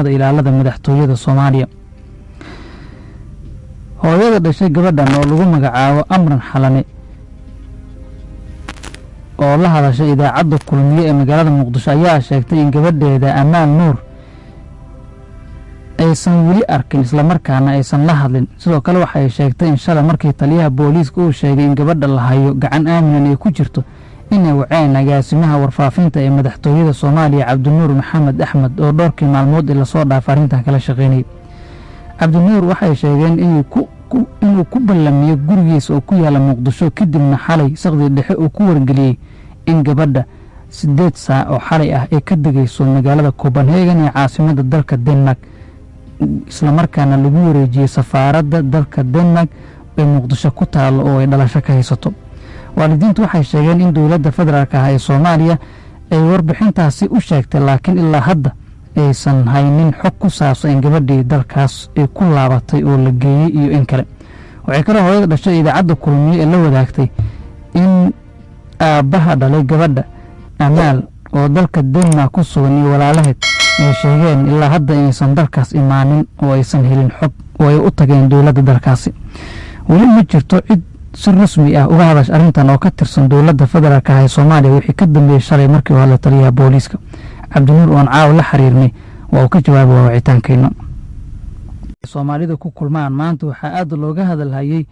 ilaalada madaxtooyada Soomaaliya hooyada dhashay gabadhan oo lagu magacaabo Amran Xalane oo la hadashay idaacadda kulmiye ee magaalada Muqdisho ayaa sheegtay in gabadheeda Amaan Nuur aysan weli arkin isla markaana aysan la hadlin sidoo kale waxa ay sheegtay in shalay markii taliyaha booliiska uu sheegay in gabadha la hayo gacan aamin ay ku jirto inay waceen agaasimaha warfaafinta ee madaxtooyada Soomaaliya Cabdinuur Maxamed Axmed oo dhowrkii maalmood la soo dhaafay arintan kala shaqeynay Cabdinuur waxay sheegeen inuu ku ballamiyay gurigiisa oo ku yaala Muqdisho kadibna xalay saqdi dhexe uu ku wargeliyay in gabadha 8 saac oo xalay ah ay ka degayso magaalada Copenhagen ee caasimadda dalka Denmark isla markaana lagu wareejiyay safaaradda dalka Denmark ee Muqdisho ku taalo oo ay dhalasho ka haysato waalidiintu waxay sheegeen in dawladda federaalka ah ee Soomaaliya ay warbixintaasi u sheegtay laakiin ilaa hadda aysan haynin xog ku saabsan in gabadhii dalkaas ay ku laabatay oo la geeyay iyo in kale waxay kala hooyada dhashay idaacadda kulmiye ee la wadaagtay in aabaha dhalay gabadha Amaal oo dalka Denmark ku sugan iyo walaalaheed ay sheegeen ilaa hadda aysan dalkaas imaanin oo aysan helin xog oo ay u tageen dawladda dalkaasi weli ma jirto cid si rasmi ah uga hadashay arintan oo ka tirsan dawladda federaalka ah ee Soomaaliya wixii ka dambeeyay shalay markii uu la taliyaha booliiska Cabdinuur oo caaw la xiriirnay waa ka jawaabay wicitaankeena Soomaalida ku kulmaan maanta waxa aad looga hadalhayay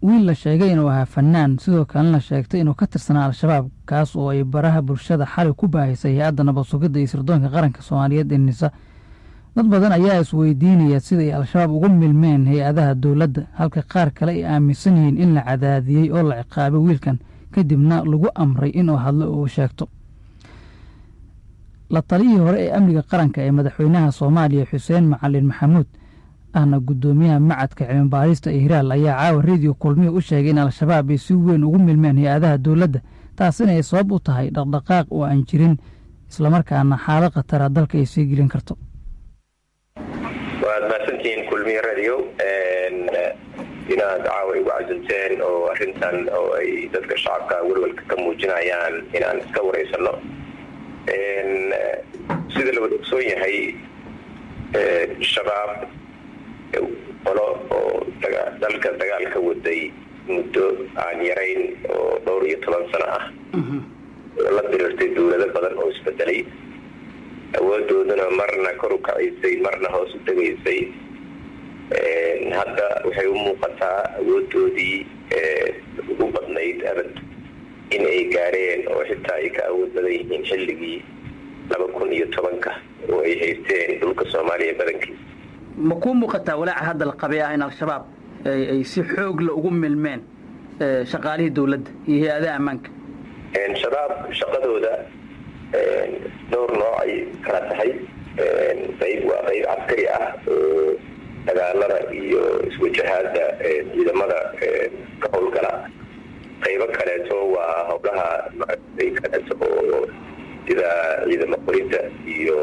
wiil la sheegay inuu ahaa fanaan sidoo kale la sheegtay inuu ka tirsanaa al-shabaab kaas oo ay baraha bulshada xalay ku baahisay hay'adda nabad sugidda iyo sirdoonka qaranka Soomaaliyeed ee NISA dad badan ayaa isweydiinaya sida ay al-shabaab ugu milmeen hay'adaha dawladda halka qaar kale ay aaminsan yihiin in la cadaadiyay oo la ciqaabay wiilkan kadibna lagu amray inuu hadlo oo sheegto la taliyii hore ee amniga qaranka ee madaxweynaha Soomaaliya Xuseen Macalin Maxamuud ahna gudoomiyaha macadka cilmi baarista ee Hiral ayaa caawa radio kulmiye u sheegay in al-shabaab ay si weyn ugu milmeen hay'adaha dawladda taasina ay sabab u tahay dhaqdhaqaaq oo aan jirin isla markaana xaalad khatar dalka ay sii gelin karto وماسنتين كل مية راديو إنا دعوة وعزمتين أو أرنتان أو أي ذلك الشعب كأول كم جنايان إنا نستور يسلو سيد اللي بدوسوية هي الشباب ولا ذلك دجال كودي مدة عن يرين دورية 3 سنة والله درستي دولة بدن أو استدلي awooddoodana marna kor u kacaysay marna hoos u tegaysay hadda waxay u muuqataa awooddoodii ugu badnayd abad in ay gaareen oo xitaa ay ka awood badan yihiin xilligii 2010 oo ay haysteen dhulka Soomaaliya badankiisa ma ku muuqataa walaaca hadda la qabay in al-shabaab ay si xoog la ugu milmeen shaqaalihii dawladda iyo hay'adaha ammaanka shabaab shaqadooda دور نوعي كانت هي طيب وغير عسكري دغالada iyo isku jihada ciidamada qawl kala qaybo kale waa hawlaha ay ka dhaco sida ciidamada qorinta iyo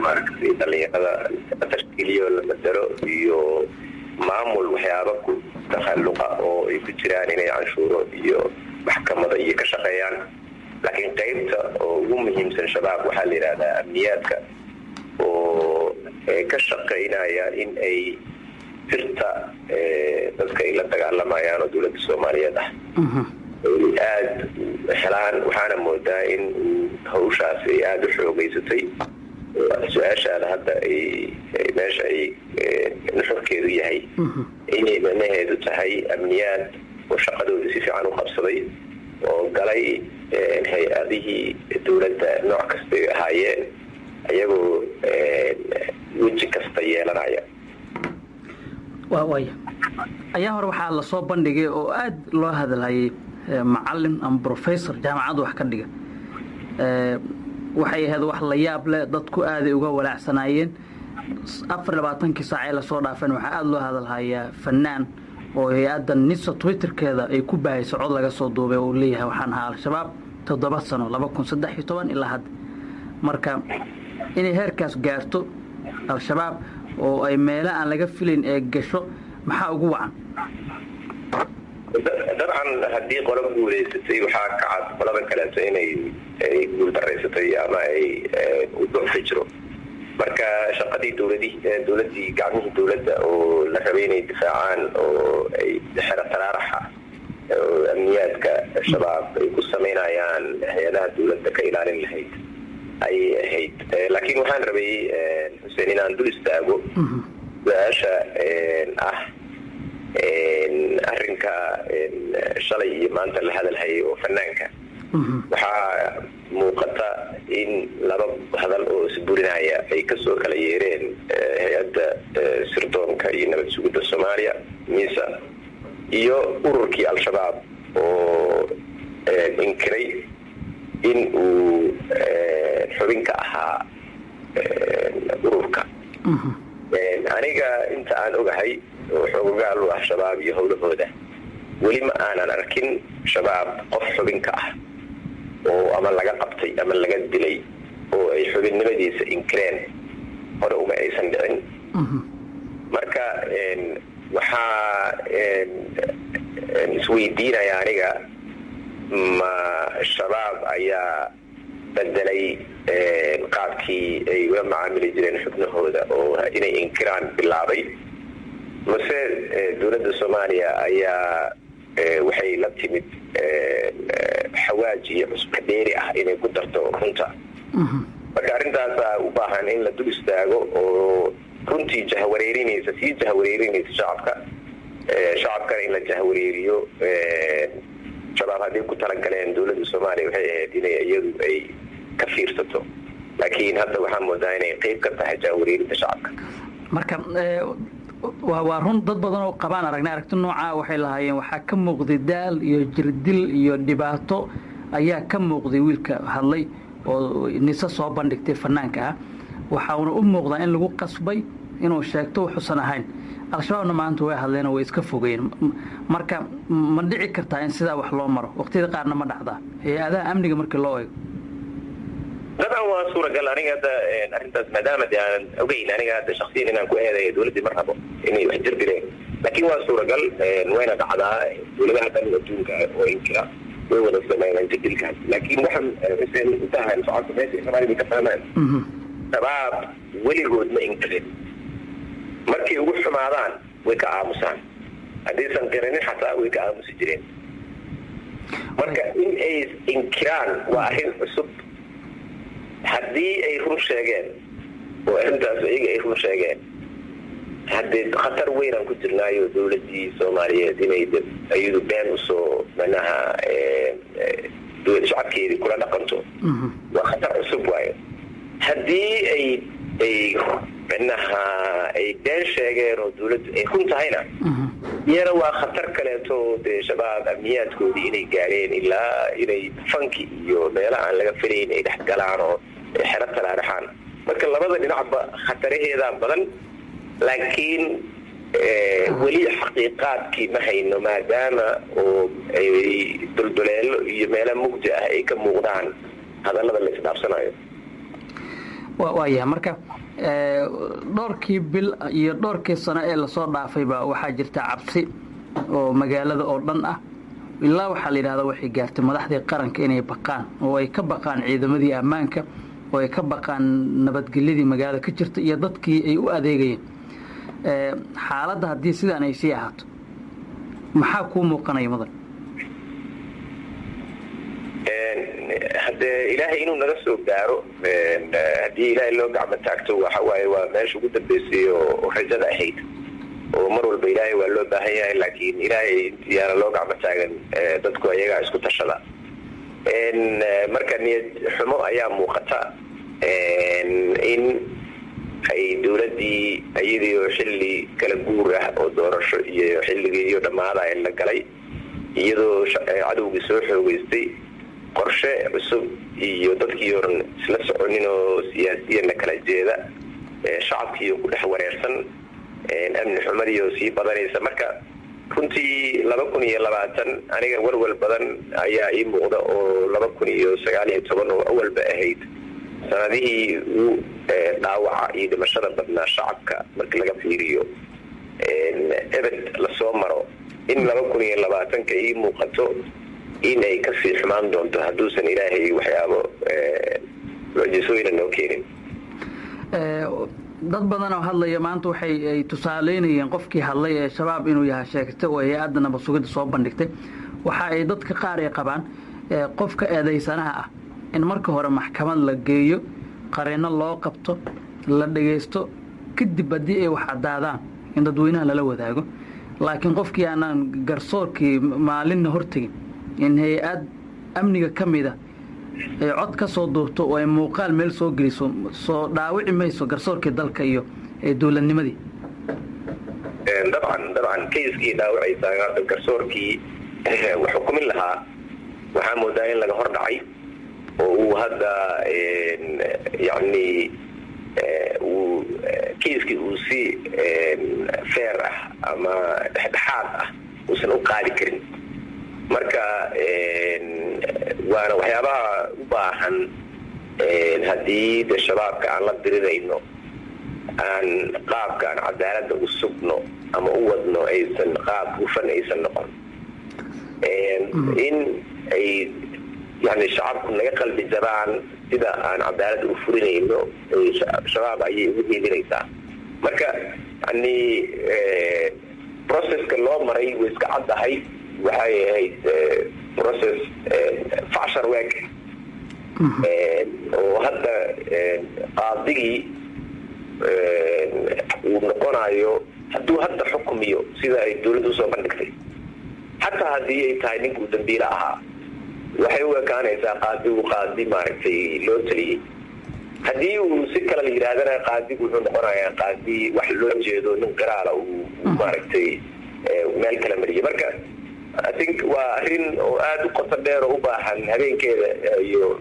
markii dhalinyarada tashkiiliyo la madaro iyo maamul waxyaabo ku taxalluqa oo ay ku jiraan inay canshuuro iyo maxkamada iyo ka shaqeeyaan لكن قيمته ومهم سن شباب وحال هذا أمنياتك وكشقينا يا إن أي فرتا تذكر إلى تجعل ما يانو دولة الصومالية ده آد حلان وحنا مودين هو شاسي آد حقوقي ستي سؤال هذا حتى ماشي نحكي ذي هي إني من هذا تهي أمنيات وشقدوا في عنو خبصي وقالي هذه الدولة نوع كستي هاي أيقو وجه كستي لنايا واي أيها روح على صوب بندقة وأد الله هذا الهاي معلم أم بروفيسور جامعة واحد كدقة وحي هذا واحد لياب له ضدكو آذي وجو ولا سنايين أفر لبعضنك ساعة لصورة فن وحد الله هذا الهاي فنان وهي أدى النص تويتر كذا يكون باي سعود لقى صدوبه وليها وحنها الشباب 7 سنة 2013 إلى حد مركا إني هركاس جارتو الشباب وأي ميلا أن لقى فيلين إيجشوا محا وجوعا طبعا هدي قلب وليستي وحاك عاد قلب كلامتين يقول درستي أما أي وضوح dhex jiro. marka shaqadii dowladii gacmihii dowladda oo la rabay inay difaacaan oo ay xero taraaraxa oo amniyaadka shabaab ay ku samaynayaan hay-adaha dowladda ka ilaalin lahayd ayay ahayd. laakiin waxaan rabay xuseen inaan dul istaago su-aasha ah arrinka shalay iyo maanta la hadalhayay oo fanaanka. waxaa muuqata in laba hadal oo isburinaya ay kasoo kala yeereen hay-adda sirdoonka iyo nabad sugidda soomaaliya misa iyo ururkii al-shabaab oo inkiray in uu xubin ka ahaa ururka. aniga inta aan ogahay oo xoogogaal u ah shabaab iyo howlahooda weli ma aanan arkin shabaab qof xubin ka ah oo ama laga qabtay ama laga dilay oo ay xubinnimadiisa inkireen hore uma aysan dhicin. marka waxaa isweydiinaya aniga ma shabaab ayaa bedelay qaabkii ay ula macaamili jireen xubnahooda oo inay inkiraan bilaabay, mase dowladda soomaaliya ayaa waxay la timid xawaaji iyo cusba dheeri ah inay ku darto runta. marka arrintaasaa u baahan in la dul istaago oo runtii sii jahwareerinaysa shacabkana in la jahwareeriyo. shabaab hadday ku talagaleen dowladda soomaaliya waxay ahayd inay iyadu ay ka fiirsato, laakiin hadda waxaa moodaa inay qayb ka tahay jahwareerinta shacabka. marka waa run dad badan oo qabaan aragti noocaa waxay lahaayeen waxaa ka muuqday daal iyo jirdil iyo dhibaato ayaa ka muuqday wiilka hadlay oo nise soo bandhigtay fanaanka ah. waxauna u muuqdaa in lagu qasbay inuu sheegto wuxuusan ahayn. al-shabaabna maanta way hadleen oo way iska fogeen. marka ma dhici kartaa in sidaa wax loo maro? waqtiyada qaarna ma dhacdaa hay-adaha amniga markii loo eego? dabcan waa suuragal. aniga hadda arrintaas maadaama de aanan ogeyn aniga hadda shaksiyan inaan ku eedayo dowladdii mar rabo inay wax jir dileen, laakiin waa suuragal wayna dhacdaa dowladaha dhan adduunka oo inkira way wada sameeyaan jirdilkaas. laakiin waxaan xuseen intahan socodka meesha soomaalida ka fahmaan shabaab weligood ma inkirin. markay ugu xumaadaan way ka aamusaan, haddaysan qiranin xataa way ka aamusi jireen. marka in ay inkiraan waa arrin cusub. haddii ay run sheegeen oo arrintaas iyaga ay run sheegeen haddee khatar weynaan ku jirnaayo dowladdii soomaaliyeed inay iyadu been usoo manaha shacabkeedii kula dhaqanto waa khatar cusub waayo. haddii ay manaha ay been sheegeen oo dowladdu ay run tahayna iyana waa khatar kaleeto dee shabaab amniyaadkoodii inay gaareen ilaa inay fanki iyo meelaha aan laga filayn ay dhex galaan oo xero talaaraxaan. marka labada dhinacba khataraheedaa badan, laakiin weli xaqiiqaadkii ma hayno maadaama oo ay dulduleelo iyo meela mugdi ah ay ka muuqdaan hadallada la isdhaafsanayo. waayahay marka dhowrkii bil iyo dhowrkii sano ee lasoo dhaafayba waxaa jirta cabsi oo magaalada oo dhan ah. ilaa waxaa la yidhahdaa waxay gaartay madaxdii qaranka inay baqaan oo ay ka baqaan ciidamadii ammaanka oo ay ka baqaan nabadgelyadii magaalada ka jirta iyo dadkii ay u adeegayeen. xaaladda haddii sidaan ay sii ahaato maxaa kuu muuqanaya mudan? haddee ilaahay inuu naga soo gaaro, haddii ilaahay loo gacmo taagto waxa waaye waa meesha ugu dambeysay oo rajada ahayd oo mar walba ilaahay waa loo baahan yahay, laakiin ilaahay intiyaana loo gacmo taagan dadku ayagaa isku tashada. marka niyad xumo ayaa muuqata in ay dowladdii iyadiio xilli kala guur ah oo doorasho iyo xilligiiyo dhammaada la galay iyadoo cadowgii soo xoogeystay qorshe cusub iyo dadkii oran isla soconin oo siyaasiyanna kala jeeda, shacabkiiyo ku dhex wareersan, amni xumadiioo sii badanaysa. marka runtii 2020 aniga walwal badan ayaa ii muuqda oo 2019 oo awalba ahayd sanadihii uu dhaawaca iyo dhimashada badnaa shacabka markii laga fiiriyo ebed lasoo maro, in 2020 ii muuqato inay kasii xumaan doonto hadduusan ilaahay waxyaabo mucjisooyina noo keenin. dad badan oo hadlaya maanta waxay tusaaleynayeen qofkii hadlay ee shabaab inuu yahay sheegtay oo hay-adda nabad sugidda soo bandhigtay waxa ay dadka qaar ay qabaan qofka eedaysanaha ah in marka hore maxkamad la geeyo qareeno loo qabto la dhagaysto kadib haddii ay wax caddaadaan in dadweynaha lala wadaago laakiin qofkii aanaan garsoorkii maalinna hortegin in hay-ad amniga ka mida ay cod ka soo duubto oo ay muuqaal meel soo geliso soo dhaawici mayso garsoorkii dalka iyo dowladnimadii dabcan kayskii dhaawacaysa garsoorkii wax xukumin lahaa waxaa moodaa in laga hor dhacay oo uu hadda yani kayskii uu si feer ah ama dhexdhexaad ah uusan u qaadi karin marka waana waxyaabaha u baahan haddii de shabaabka aan la dirirayno aan qaabka aan cadaaladda u sugno ama u wadno aysan qaab hufan aysan noqon in ay yani shacabku naga qalbi jabaan sida aan cadaaladda u furinayno shabaab ayay ugu hiilinaysaa marka yani processka loo maray way iska caddahay waxay ahayd process facshar week oo hadda qaadigii uu noqonayo hadduu hadda xukumiyo sida ay dawladdu usoo bandhigtay xataa haddii ay tahay ninkuu dambiile ahaa waxay u ekaanaysaa qaadigu qaadi maaragtay loo taliyey haddii uu si kale la yidhaahdana qaadigu wuxuu noqonayaa qaadi wax loo jeedo nin qiraala uu maaragtay meel kala mariyay marka I think waa arrin oo aada u qoto dheer oo u baahan habeenkeeda iyo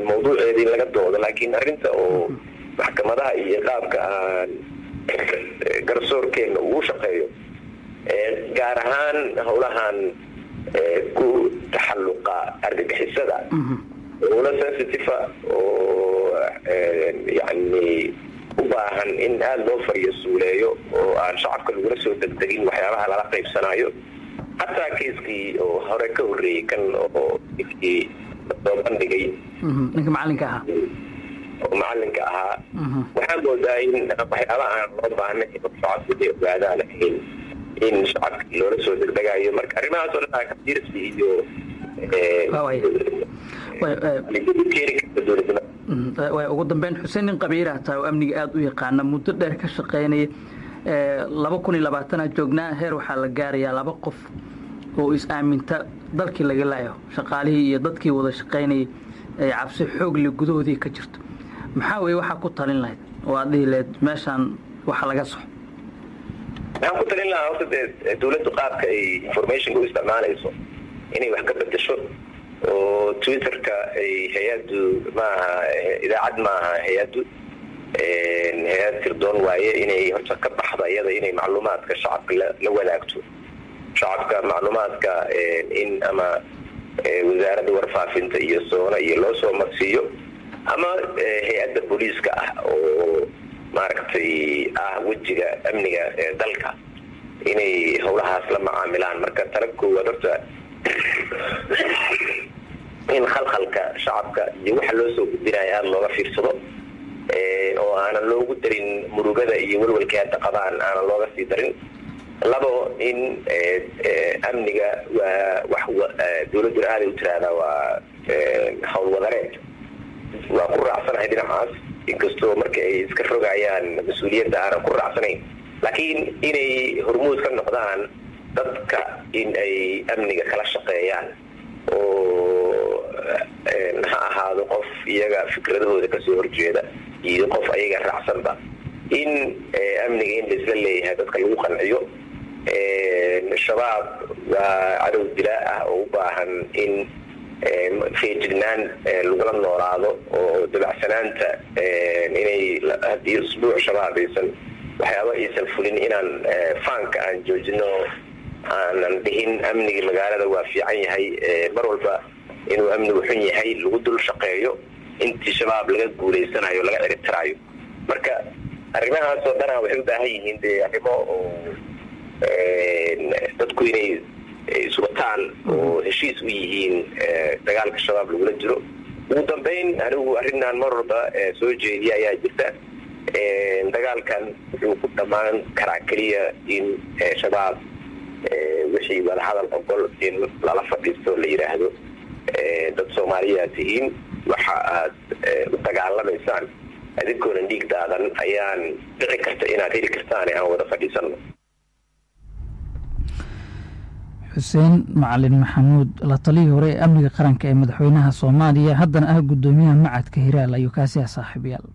mawduuceeda in laga doodo laakiin arrinta oo maxkamadaha iyo qaabka aan garsoorkeena ugu shaqeeyo gaar ahaan howlahan ku taxalluqa argagixisada howla sensitive oo yani u baahan in aada loo fariyo suuleeyo oo aan shacabka lagula soo degdegin waxyaabaha lala qaybsanayo xataa kayskii oo hore ka horreeyey kan oo ninkii soo bandhigay ninka macalinka ahaa oo macalinka ahaa waxaa moodaa in waxyaabaha aan loo baahnay shacabku inay ogaadaan in shacabka loola soo degdegayo marka arrimahaas oo dhan kadirsi iyo ugu dambeyn xuseen nin qabiiraha tahay oo amniga aada u yaqaana muddo dheer ka shaqeynaya 2020 joognaa heer waxaa la gaarayaa 2 qof oo is-aaminta dalkii laga laayo shaqaalihii iyo dadkii wada shaqaynayay ay cabsi xoog leh gudahoodii ka jirto maxaa weeye waxaa ku talin lahayd oo aad dhihi lahayd meeshaan waxa laga soxo waxaan ku talin lahaa horta dawladdu qaabka ay informationka u isticmaalayso inay wax ka bedesho oo twitterka ay hay-addu maaha idaacad maaha hay-addu hay-ad sirdoon waaye inay horta ka baxdo iyada inay macluumaadka shacabka la wadaagto shacabka macluumaadka in ama wasaaradda warfaafinta iyo soona iyo loo soo marsiiyo ama hay-adda booliiska ah oo maaragtay wejiga amniga dalka inay howlahaas la macaamilaan marka tala koowaad horta in khalkhalka shacabka iyo waxa loo soo gudbinaya aada looga fiirsado oo aanan loogu darin murugada iyo walwalka hadda qabaan aanan looga sii darin 2 in amniga waa wax dawladdu aaday u tiraahdaa waa howlwadareed waa ku raacsanahay dhinacaas inkastoo marka ay iska rogayaan mas-uuliyadda aanan ku raacsanayn laakiin inay hormuud ka noqdaan dadka in ay amniga kala shaqeeyaan oo ha ahaado qof iyaga fikradahooda kasoo horjeeda iyo qof ayaga raacsanba in amniga in laisla leeyahay dadka lagu qanciyo shabaab waa cadow dilaa ah oo u baahan in feejignaan lagula noolaado oo dabacsanaanta inay haddii usbuuc shabaab aysan waxyaaba aysan fulin inaan faanka aan joojino aanan dhihin amnigii magaalada waa fiican yahay mar walba inuu amnigu xun yahay lagu dul shaqeeyo intii shabaab laga guulaysanayo laga ciribtiraayo marka arrimahaas oo dhanaa waxay u baahan yihiin dee arrimo oo dadku inay iswataan oo heshiis u yihiin dagaalka shabaab lagula jiro ugu dambeyn anigu arrinaan mar walba soo jeediya ayaa jirta dagaalkan wuxuu ku dhammaan karaa keliya in shabaab wixii wadahadal ogol in lala fadhiisto la yidhaahdo dad soomaaliyaad tihiin waxa aad u dagaalamaysaan adinkoonan dhiig daadan ayaan dhici karta inaad heli kartaan aan wada fadhiisanno. xuseen macalin maxamuud la taliyii hore ee amniga qaranka ee madaxweynaha Soomaaliya haddana ah gudoomiyaha macadka Hiraal ayuu kaasi saaxiibayaal